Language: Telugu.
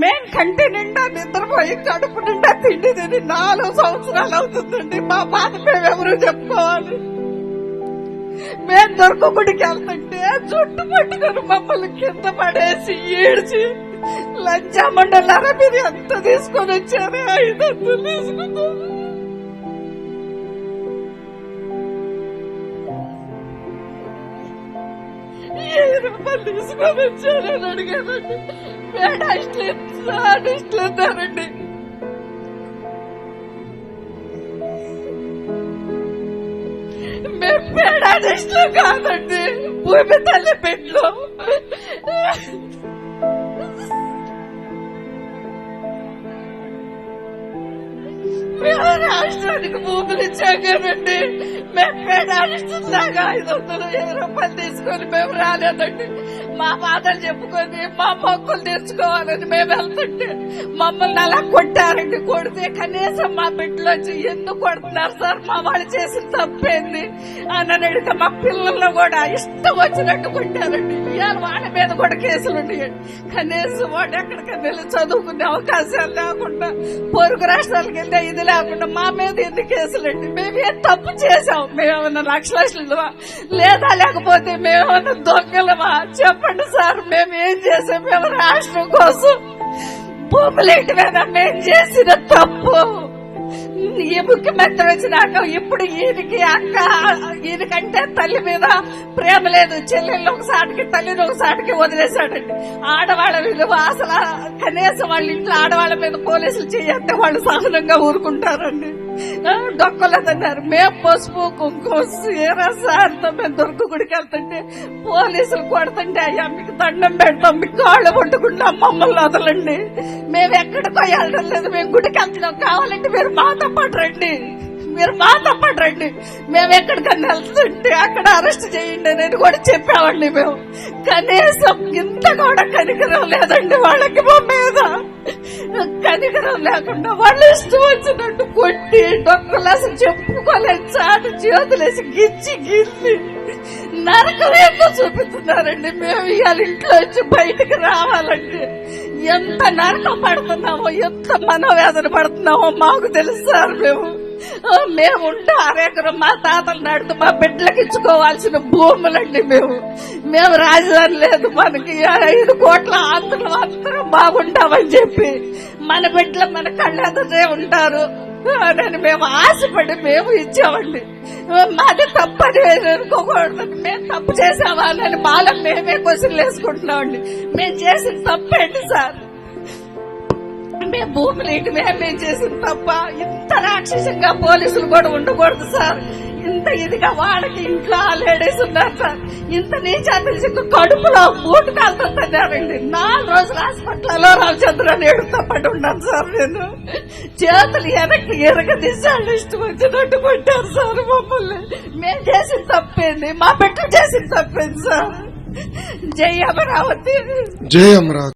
మేం కంటి నిండా నిద్రపోయి కడుపు నిండా తిండి తిని 4 సంవత్సరాలు అవుతుందండి. మా బాధ మేమెవరు చెప్పుకోవాలి? మేం దొరకబడికి వెళ్తుంటే జుట్టు పట్టుకుని మమ్మల్ని కింద పడేసి ఏడ్చి లంచా మండలారా మీరు ఎంత తీసుకొని వచ్చారు? 500 తీసుకున్నారు. రూపాయలు తీసుకొని వచ్చారని అడిగానండి. మేడ ఇట్లన్నారండి. మేము పేడాడిస్ట్లో కాదండి, భూమి తల్లి బిడ్డలు. మేము రాష్ట్రానికి భూములు ఇచ్చాం కదండి. మేము పేడాడిస్తున్నాగా 520 రూపాయలు తీసుకొని మేము రాలేదండి. మా బాధలు చెప్పుకొని మా మొక్కులు తెచ్చుకోవాలని మేము వెళ్తుంటే మమ్మల్ని అలా కొట్టారండి. కొడితే కనీసం మా బిడ్డలు వచ్చి ఎందుకు కొడుతున్నారు సార్, మా వాళ్ళు చేసిన తప్పేంది అని అడిగితే మా పిల్లల్లో కూడా ఇష్టం వచ్చినట్టు కొట్టారండి. ఇవాళ వాళ్ళ మీద కూడా కేసులు ఉన్నాయండి. కనీసం వాడు ఎక్కడికైనా వెళ్ళి చదువుకునే అవకాశాలు లేకుండా, పొరుగు రాష్ట్రాలకు వెళ్తే ఇది లేకుండా మా మీద ఎన్ని కేసులండి. మేమేం తప్పు చేసాం? మేమేమన్నా లక్షలమా లేదా లేకపోతే మేమేమన్నా దొంగలమా? చెప్పండి సార్, మేము ఏం చేసాం? మేము రాష్ట్రం కోసం భూములేంటి మీద మేము చేసిన తప్పు. ఈ ముఖ్యమంత్రి వచ్చినాక ఇప్పుడు ఈయనకంటే తల్లి మీద ప్రేమ లేదు. చెల్లెళ్ళు ఒకసారికి తల్లిని ఒకసారికి వదిలేశాడండి. ఆడవాళ్ళ విలువ అసలు కనీసం వాళ్ళ ఇంట్లో ఆడవాళ్ళ మీద పోలీసులు చేస్తే వాళ్ళు సహనంగా ఊరుకుంటారండి. డొక్కలేదన్నారు. మేము పసుపు కుంకుమ సీరా సార్తో మేము దొరికి గుడికి వెళ్తుంటే పోలీసులు కొడుతుంటే అయ్యా మీకు దండం పెడతాం, మీకు కాళ్ళు పట్టుకుంటాం, మమ్మల్ని వదలండి, మేము ఎక్కడికో వెళ్ళడం లేదు, మేము గుడికి వెళ్తున్నాం, కావాలంటే మీరు మాతో పాటు రండి, మీరు మాతో పాటు రండి, మేము ఎక్కడికన్నా వెళ్తుంటే అక్కడ అరెస్ట్ చేయండి అనేది కూడా చెప్పామండి. మేము కనీసం ఇంత కూడా కనికరం లేదండి వాళ్ళకి. మా మీద కనికరం లేకుండా వాళ్ళు ఇష్టం వచ్చినట్టు కొట్టి డొక్కలు అసలు చెప్పుకోలేని చాటు చేతులేసి గిచ్చి గిల్లి నరకం ఏంటో చూపిస్తున్నారండి. మేము ఇవాళ ఇంట్లో వచ్చి బయటకు రావాలంటే ఎంత నరకం పడుతున్నామో, ఎంత మనోవేదన పడుతున్నామో మాకు తెలుసు సార్. మేముంటే అరెకరం మా తాతలు నడుతూ మా బిడ్డలకు ఇచ్చుకోవాల్సిన భూములండి. మేము రాజధాని లేదు మనకి, 5 కోట్ల ఆంధ్రులు అందరూ బాగుంటామని చెప్పి మన బిడ్డలు మన కళ్ళెదుటే ఉంటారు అని మేము ఆశపడి మేము ఇచ్చామండి. మాది తప్పని అనుకోకూడదు. మేము తప్పు చేసామా అని మాలో మేమే క్వశ్చన్లు వేసుకుంటున్నామండి. మేము చేసిన తప్పేంటి సార్? మేము భూములు ఇంటి మేము చేసిన తప్ప ఇంత రాక్షసంగా పోలీసులు కూడా ఉండకూడదు సార్. ఇంత ఇదిగా వాళ్ళకి ఇంట్లో లేడీస్ ఉన్నారు సార్. ఇంత నీచాతిగా కడుపులో బూటు కాలుతున్నారండి. 4 రోజులు హాస్పిటల్లో రామచంద్రని ఏడుతో పడి ఉన్నాను సార్. నేను చేతులు వెనక్కి ఎరగదీశాళ్ళు ఇష్టం వచ్చినట్టు కొట్టారు సార్ మమ్మల్ని. మేము చేసిన తప్పేంది? మా బిడ్డలు చేసిన తప్పేంది సార్? జై అమరావతి, జై అమరావతి.